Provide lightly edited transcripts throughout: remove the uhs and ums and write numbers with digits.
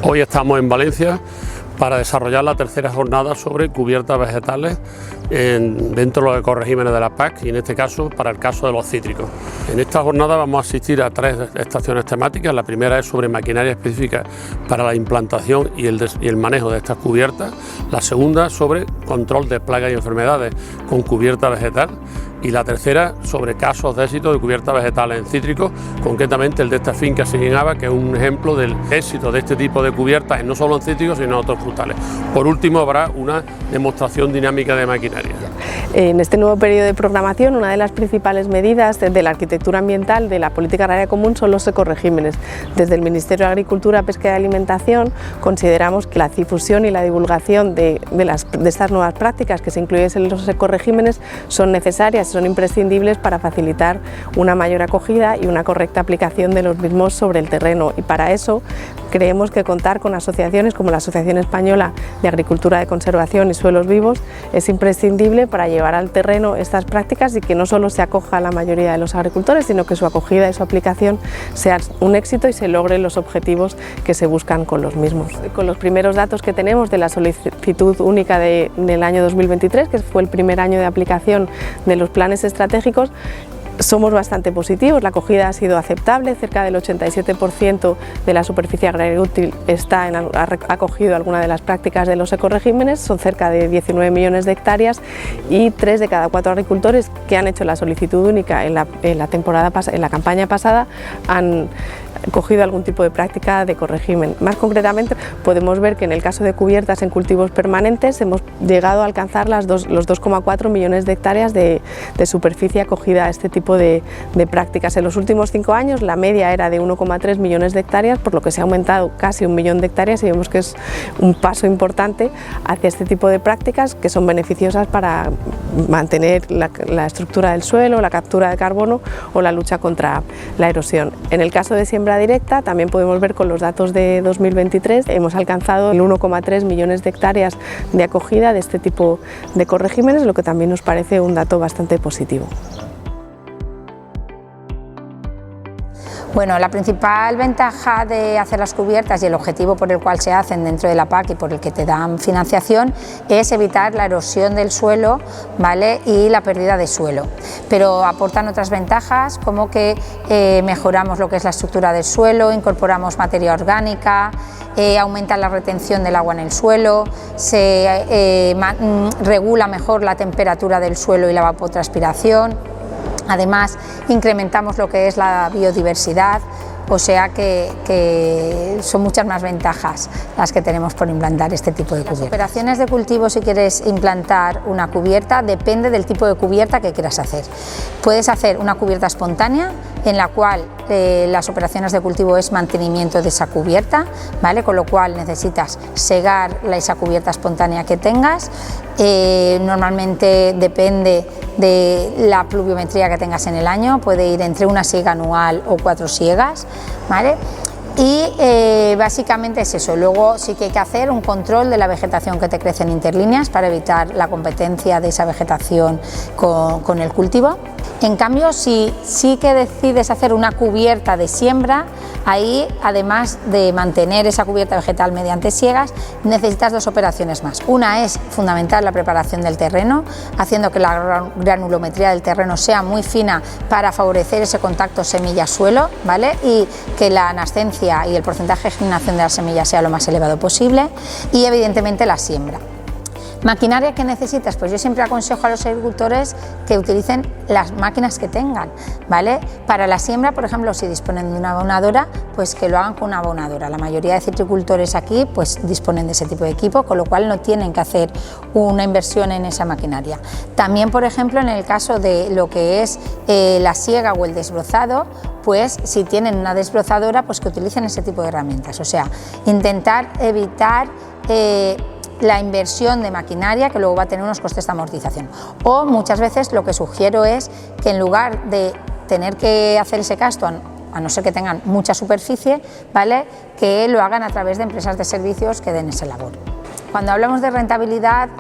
Hoy estamos en Valencia para desarrollar la tercera jornada sobre cubiertas vegetales dentro de los ecorregímenes de la PAC y en este caso para el caso de los cítricos. En esta jornada vamos a asistir a 3 estaciones temáticas. La primera es sobre maquinaria específica para la implantación y el manejo de estas cubiertas. La segunda sobre control de plagas y enfermedades con cubierta vegetal. Y la tercera sobre casos de éxito de cubiertas vegetales en cítricos, concretamente el de esta finca Siguinaba, que es un ejemplo del éxito de este tipo de cubiertas, no solo en cítricos sino en otros frutales. Por último habrá una demostración dinámica de maquinaria. En este nuevo periodo de programación, una de las principales medidas de la arquitectura ambiental de la política agraria común son los ecorregímenes. Desde el Ministerio de Agricultura, Pesca y Alimentación consideramos que la difusión y la divulgación de estas nuevas prácticas que se incluyen en los ecorregímenes son necesarias, son imprescindibles para facilitar una mayor acogida y una correcta aplicación de los mismos sobre el terreno, y para eso creemos que contar con asociaciones como la Asociación Española de Agricultura de Conservación y Suelos Vivos es imprescindible para llevar al terreno estas prácticas y que no solo se acoja a la mayoría de los agricultores, sino que su acogida y su aplicación sea un éxito y se logren los objetivos que se buscan con los mismos. Con los primeros datos que tenemos de la solicitud única del año 2023, que fue el primer año de aplicación de los planes estratégicos, somos bastante positivos. La acogida ha sido aceptable, cerca del 87% de la superficie agraria útil ha acogido alguna de las prácticas de los ecorregímenes, son cerca de 19 millones de hectáreas y 3 de cada 4 agricultores que han hecho la solicitud única en la campaña pasada han cogido algún tipo de práctica de ecorregimen. Más concretamente, podemos ver que en el caso de cubiertas en cultivos permanentes hemos llegado a alcanzar los 2,4 millones de hectáreas de superficie acogida a este tipo de prácticas. En los últimos 5 años la media era de 1,3 millones de hectáreas, por lo que se ha aumentado casi 1 millón de hectáreas y vemos que es un paso importante hacia este tipo de prácticas que son beneficiosas para mantener la estructura del suelo, la captura de carbono o la lucha contra la erosión. En el caso de siembra directa, también podemos ver con los datos de 2023, hemos alcanzado el 1,3 millones de hectáreas de acogida de este tipo de ecorregímenes, lo que también nos parece un dato bastante positivo. Bueno, la principal ventaja de hacer las cubiertas y el objetivo por el cual se hacen dentro de la PAC y por el que te dan financiación es evitar la erosión del suelo, ¿vale?, y la pérdida de suelo. Pero aportan otras ventajas como que mejoramos lo que es la estructura del suelo, incorporamos materia orgánica, aumenta la retención del agua en el suelo, se regula mejor la temperatura del suelo y la evapotranspiración. Además, incrementamos lo que es la biodiversidad, o sea que son muchas más ventajas las que tenemos por implantar este tipo de cubiertas. Las operaciones de cultivo, si quieres implantar una cubierta, depende del tipo de cubierta que quieras hacer. Puedes hacer una cubierta espontánea, en la cual las operaciones de cultivo es mantenimiento de esa cubierta, ¿vale?, con lo cual necesitas segar esa cubierta espontánea que tengas. Normalmente depende de la pluviometría que tengas en el año, puede ir entre una siega anual o 4 siegas, ¿vale? Y básicamente es eso. Luego sí que hay que hacer un control de la vegetación que te crece en interlíneas para evitar la competencia de esa vegetación con el cultivo. En cambio, si sí que decides hacer una cubierta de siembra, ahí además de mantener esa cubierta vegetal mediante siegas, necesitas 2 operaciones más. Una es fundamental, la preparación del terreno, haciendo que la granulometría del terreno sea muy fina para favorecer ese contacto semilla-suelo, ¿vale?, y que la nascencia y el porcentaje de germinación de la semilla sea lo más elevado posible, y evidentemente la siembra. ¿Maquinaria que necesitas? Pues yo siempre aconsejo a los agricultores que utilicen las máquinas que tengan, ¿vale? Para la siembra, por ejemplo, si disponen de una abonadora, pues que lo hagan con una abonadora. La mayoría de citricultores aquí pues disponen de ese tipo de equipo, con lo cual no tienen que hacer una inversión en esa maquinaria. También, por ejemplo, en el caso de lo que es la siega o el desbrozado, pues si tienen una desbrozadora, pues que utilicen ese tipo de herramientas. O sea, intentar evitar la inversión de maquinaria que luego va a tener unos costes de amortización. O muchas veces lo que sugiero es que en lugar de tener que hacer ese gasto, a no ser que tengan mucha superficie, ¿vale?, que lo hagan a través de empresas de servicios que den esa labor. Cuando hablamos de rentabilidad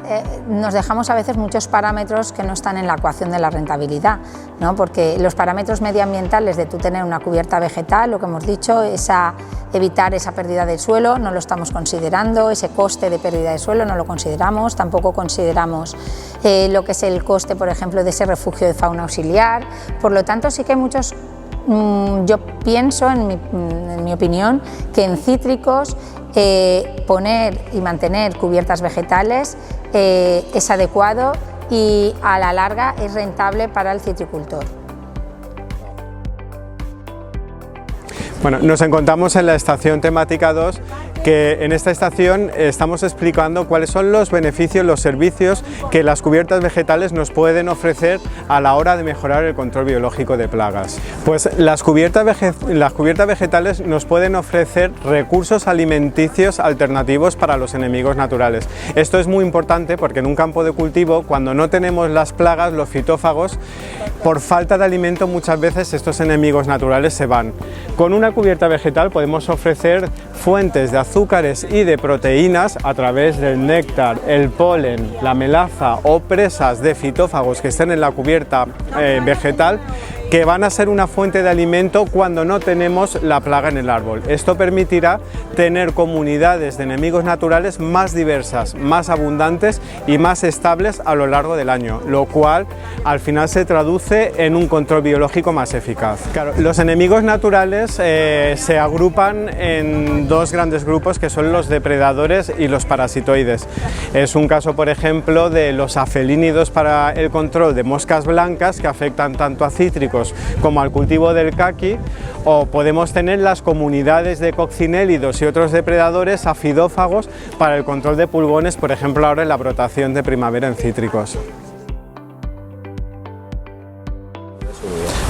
nos dejamos a veces muchos parámetros que no están en la ecuación de la rentabilidad, ¿no? Porque los parámetros medioambientales de tú tener una cubierta vegetal, lo que hemos dicho, esa evitar esa pérdida del suelo, no lo estamos considerando, ese coste de pérdida de suelo no lo consideramos, tampoco consideramos lo que es el coste, por ejemplo, de ese refugio de fauna auxiliar. Por lo tanto, sí que hay muchos, yo pienso, en mi opinión, que en cítricos poner y mantener cubiertas vegetales es adecuado y a la larga es rentable para el citricultor. Bueno, nos encontramos en la estación temática 2, que en esta estación estamos explicando cuáles son los beneficios, los servicios que las cubiertas vegetales nos pueden ofrecer a la hora de mejorar el control biológico de plagas. Pues las cubiertas vegetales nos pueden ofrecer recursos alimenticios alternativos para los enemigos naturales. Esto es muy importante porque en un campo de cultivo, cuando no tenemos las plagas, los fitófagos, por falta de alimento muchas veces estos enemigos naturales se van. Con una cubierta vegetal podemos ofrecer fuentes de azúcares y de proteínas a través del néctar, el polen, la melaza o presas de fitófagos que estén en la cubierta vegetal, que van a ser una fuente de alimento cuando no tenemos la plaga en el árbol. Esto permitirá tener comunidades de enemigos naturales más diversas, más abundantes y más estables a lo largo del año, lo cual al final se traduce en un control biológico más eficaz. Claro, los enemigos naturales se agrupan en dos grandes grupos, que son los depredadores y los parasitoides. Es un caso, por ejemplo, de los afelínidos para el control de moscas blancas, que afectan tanto a cítricos como al cultivo del caqui, o podemos tener las comunidades de coccinélidos y otros depredadores afidófagos para el control de pulgones, por ejemplo ahora en la brotación de primavera en cítricos.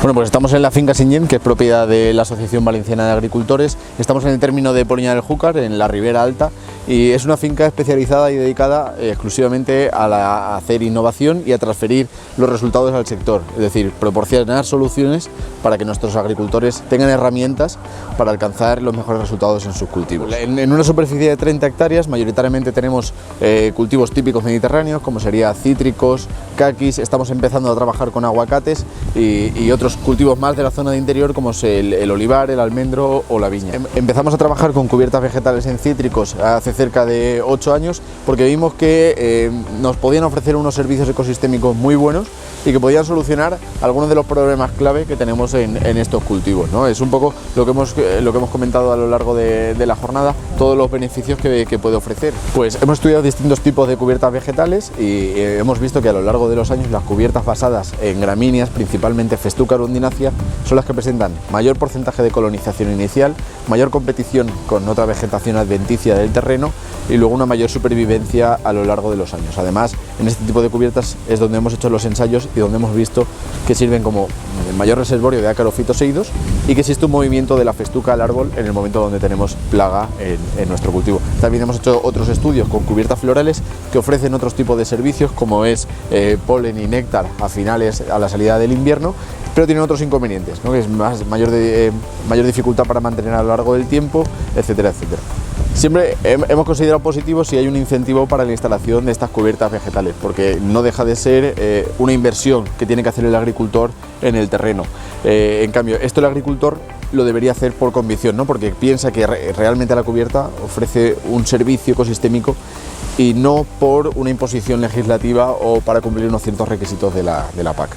Bueno, pues estamos en la finca Singent, que es propiedad de la Asociación Valenciana de Agricultores. Estamos en el término de Poliña del Júcar, en la Ribera Alta, y es una finca especializada y dedicada exclusivamente a hacer innovación y a transferir los resultados al sector, es decir, proporcionar soluciones para que nuestros agricultores tengan herramientas para alcanzar los mejores resultados en sus cultivos. En una superficie de 30 hectáreas mayoritariamente tenemos cultivos típicos mediterráneos, como sería cítricos, caquis. Estamos empezando a trabajar con aguacates y otros cultivos más de la zona de interior, como es el olivar, el almendro o la viña. Empezamos a trabajar con cubiertas vegetales en cítricos hace cerca de 8 años porque vimos que nos podían ofrecer unos servicios ecosistémicos muy buenos y que podían solucionar algunos de los problemas clave que tenemos en estos cultivos, ¿no? Es un poco lo que hemos comentado a lo largo de la jornada, todos los beneficios que puede ofrecer. Pues hemos estudiado distintos tipos de cubiertas vegetales y hemos visto que a lo largo de los años las cubiertas basadas en gramíneas, principalmente Festuca arundinacea, son las que presentan mayor porcentaje de colonización inicial, mayor competición con otra vegetación adventicia del terreno y luego una mayor supervivencia a lo largo de los años. Además, en este tipo de cubiertas es donde hemos hecho los ensayos y donde hemos visto que sirven como el mayor reservorio de ácaros fitoseidos y que existe un movimiento de la festuca al árbol en el momento donde tenemos plaga en nuestro cultivo. También hemos hecho otros estudios con cubiertas florales que ofrecen otros tipos de servicios, como es polen y néctar a la salida del invierno, pero tienen otros inconvenientes, ¿no? Que es mayor dificultad para mantener a lo largo del tiempo, etcétera, etcétera. Siempre hemos considerado positivo si hay un incentivo para la instalación de estas cubiertas vegetales, porque no deja de ser una inversión que tiene que hacer el agricultor en el terreno. En cambio, esto el agricultor lo debería hacer por convicción, ¿no? Porque piensa que realmente la cubierta ofrece un servicio ecosistémico y no por una imposición legislativa o para cumplir unos ciertos requisitos de la PAC.